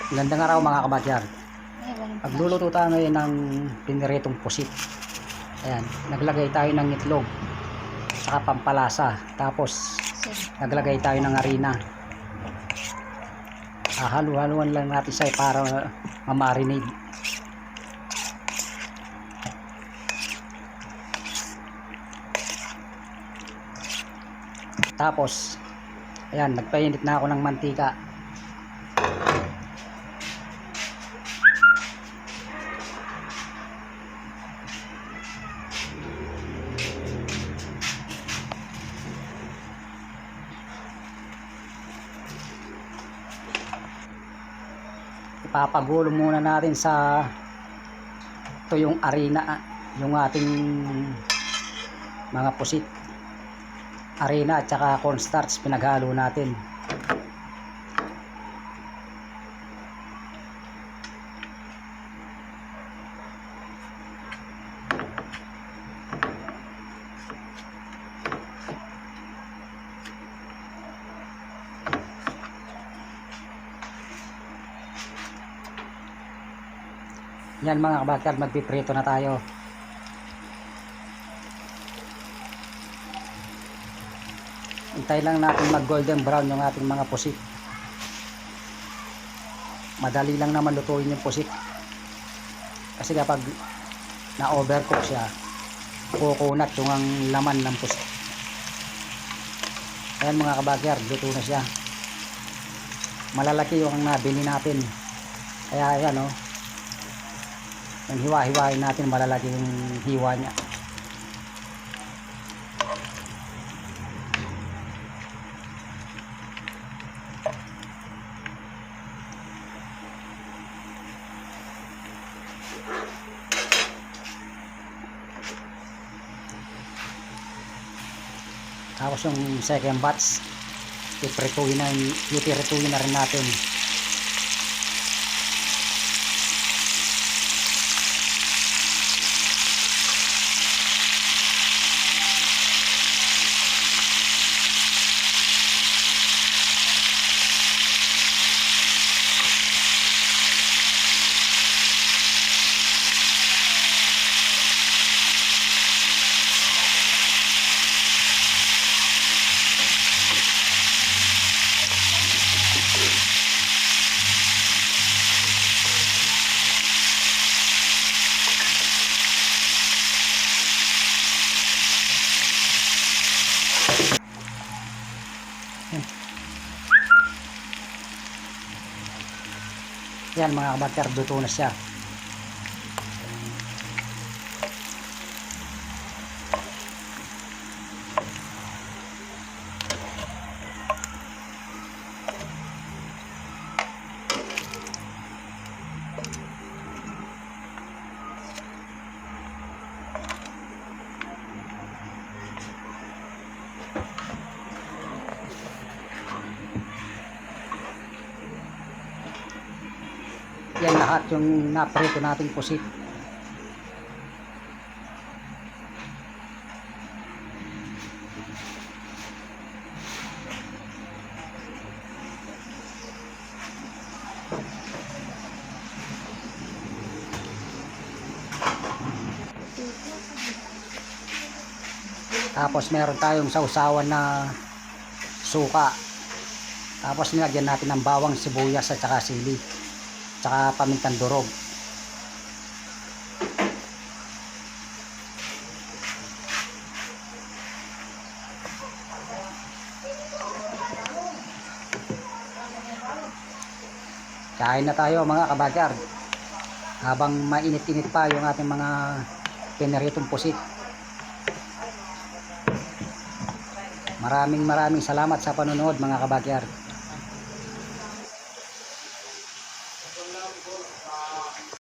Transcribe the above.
Magandang araw mga kabakyard. Pagluluto tayo ngayon ng piniritong pusit. Ayan, naglagay tayo ng itlog saka pampalasa. Tapos naglagay tayo ng harina. Halu-haluan lang natin siya para ma-marinate. Tapos ayan, nagpainit na ako ng mantika. Ipapagulo muna natin sa yung harina, yung ating mga pusit. Harina at saka cornstarch pinaghalo natin. Yan mga kabakyard, magpiprito na tayo. Hintay lang natin mag golden brown yung ating mga pusit. Madali lang naman lutuin yung pusit. Kasi kapag na-overcook siya, kukunat yung ang laman ng pusit. Ayan mga kabakyard, luto na siya. Malalaki yung nabili natin. Kaya ayan o. Yung hiwa-hiwain natin, malalaki yung hiwa niya. Tapos yung second batch, iprituin na rin natin. Yan mga kabakyard, luto na siya. Yan lahat yung naprito nating pusit. Tapos meron tayong sausawan na suka. Tapos nilagyan natin ng bawang, sibuyas at saka sili. Tsaka pamintang durog. Kain na tayo mga kabakyard. Habang mainit-init pa yung ating mga piniritong pusit. Maraming salamat sa panonood mga kabakyard.